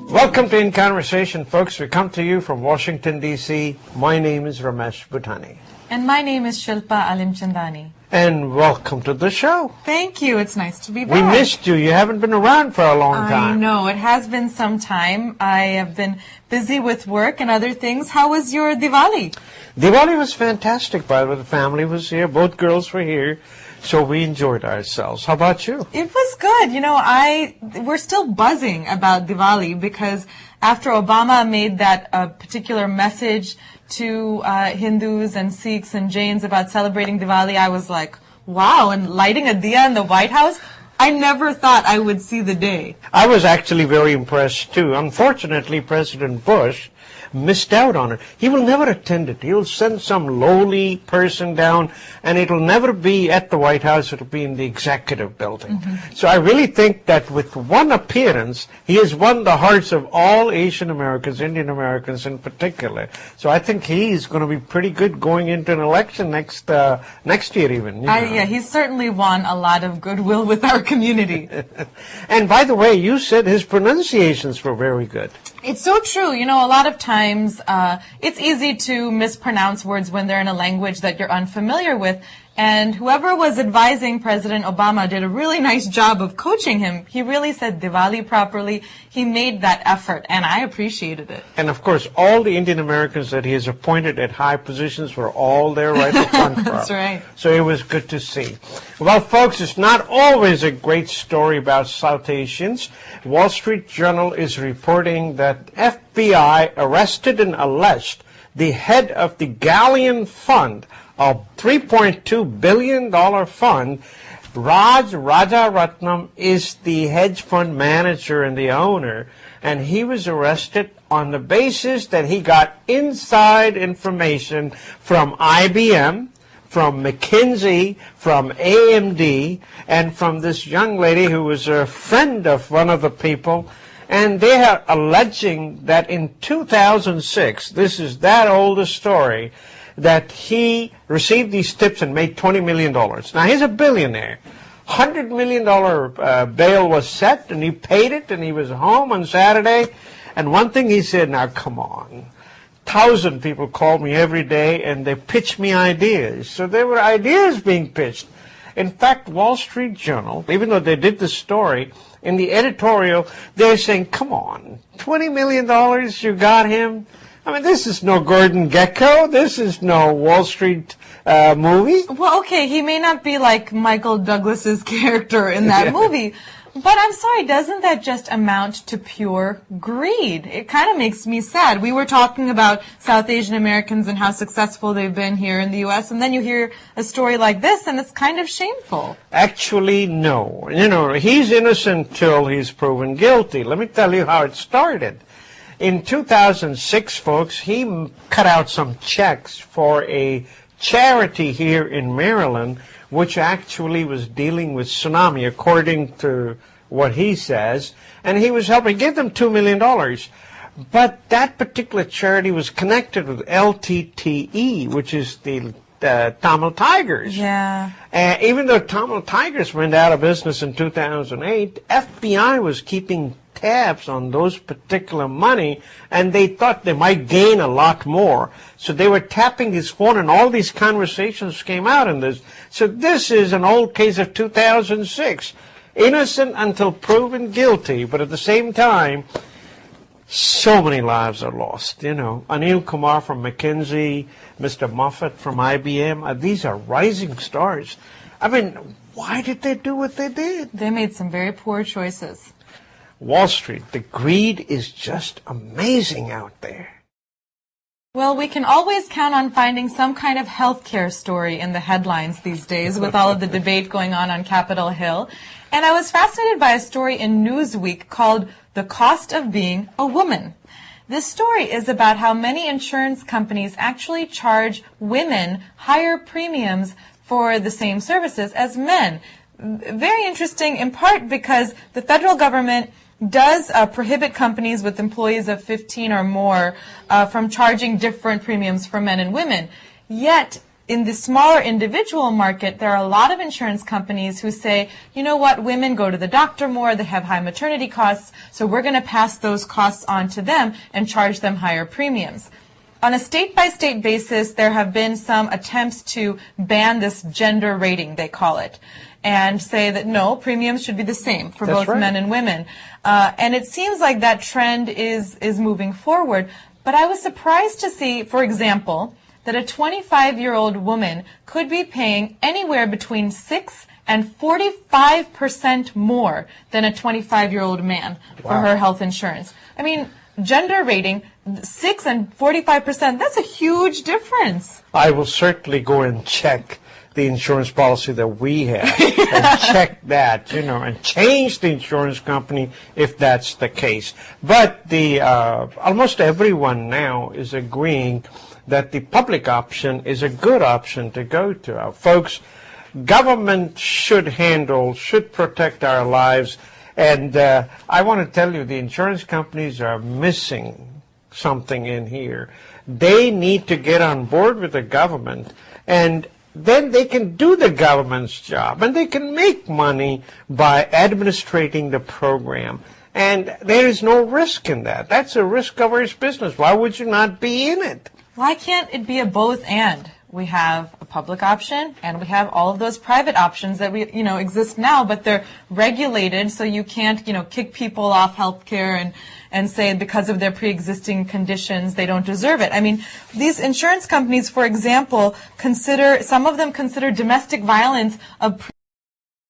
Welcome to In Conversation, folks. We come to you from Washington, D.C. My name is Ramesh, Butani. And my name is Shilpa, Alimchandani. And welcome to the show. Thank you. It's nice to be back. We missed you. You haven't been around for a long time. I know. It has been some time. I have been busy with work and other things. How was your Diwali? Diwali was fantastic, by the way. The family was here. Both girls were here. So we enjoyed ourselves. How about you? It was good. You know, we're still buzzing about Diwali because after Obama made that particular message to Hindus and Sikhs and Jains about celebrating Diwali, I was like, wow, and lighting a diya in the White House? I never thought I would see the day. I was actually very impressed, too. Unfortunately, President Bush missed out on it. He will never attend it. He will send some lowly person down, and it will never be at the White House. It will be in the executive building. Mm-hmm. So I really think that with one appearance, he has won the hearts of all Asian Americans, Indian Americans in particular. So I think he's going to be pretty good going into an election next year even. Yeah, he's certainly won a lot of goodwill with our community. And by the way, you said his pronunciations were very good. It's so true. You know, a lot of times it's easy to mispronounce words when they're in a language that you're unfamiliar with. And whoever was advising President Obama did a really nice job of coaching him. He really said Diwali properly. He made that effort, and I appreciated it. And, of course, all the Indian Americans that he has appointed at high positions were all there right at the front. That's right. So it was good to see. Well, folks, it's not always a great story about South Asians. Wall Street Journal is reporting that FBI arrested and alleged the head of the Galleon Fund, a $3.2 billion fund. Raj Rajaratnam is the hedge fund manager and the owner, and he was arrested on the basis that he got inside information from IBM, from McKinsey, from AMD, and from this young lady who was a friend of one of the people. And they are alleging that in 2006, this is that old a story, that he received these tips and made $20 million. Now, he's a billionaire. $100 million bail was set, and he paid it, and he was home on Saturday. And one thing he said, now, come on. 1,000 people call me every day, and they pitch me ideas. So there were ideas being pitched. In fact, Wall Street Journal, even though they did the story, in the editorial, they're saying, come on, $20 million, you got him? I mean, this is no Gordon Gekko. This is no Wall Street movie. Well, okay, he may not be like Michael Douglas's character in that movie, but I'm sorry, doesn't that just amount to pure greed? It kind of makes me sad. We were talking about South Asian Americans and how successful they've been here in the U.S., and then you hear a story like this, and it's kind of shameful. Actually, no. You know, he's innocent till he's proven guilty. Let me tell you how it started. In 2006, folks, he cut out some checks for a charity here in Maryland, which actually was dealing with tsunami, according to what he says, and he was helping give them $2 million. But that particular charity was connected with LTTE, which is the Tamil Tigers. Yeah. Even though Tamil Tigers went out of business in 2008, FBI was keeping tabs on those particular money, and they thought they might gain a lot more. So they were tapping his phone, and all these conversations came out in this. So this is an old case of 2006. Innocent until proven guilty, but at the same time, so many lives are lost. You know, Anil Kumar from McKinsey, Mr. Moffat from IBM, these are rising stars. I mean, why did they do what they did? They made some very poor choices. Wall Street, the greed is just amazing out there. Well, we can always count on finding some kind of healthcare story in the headlines these days with all of the debate going on Capitol Hill. And I was fascinated by a story in Newsweek called The Cost of Being a Woman. This story is about how many insurance companies actually charge women higher premiums for the same services as men. Very interesting, in part because the federal government does prohibit companies with employees of 15 or more from charging different premiums for men and women. Yet, in the smaller individual market, there are a lot of insurance companies who say, you know what, women go to the doctor more, they have high maternity costs, so we're going to pass those costs on to them and charge them higher premiums. On a state-by-state basis, there have been some attempts to ban this gender rating, they call it, and say that no, premiums should be the same for both men and women. And it seems like that trend is moving forward. But I was surprised to see, for example, that a 25-year-old woman could be paying anywhere between 6 and 45% more than a 25-year-old man for her health insurance. I mean, gender rating, 6 and 45%, that's a huge difference. I will certainly go and check the insurance policy that we have and check that, and change the insurance company if that's the case. But the almost everyone now is agreeing that the public option is a good option to go to. Folks, government should protect our lives. And I want to tell you, the insurance companies are missing something in here. They need to get on board with the government, and then they can do the government's job, and they can make money by administrating the program. And there is no risk in that. That's a risk-averse business. Why would you not be in it? Why can't it be a both and? We have a public option, and we have all of those private options that exist now, but they're regulated, so you can't, kick people off health care and say because of their pre-existing conditions they don't deserve it. I mean, these insurance companies, for example, some of them consider domestic violence a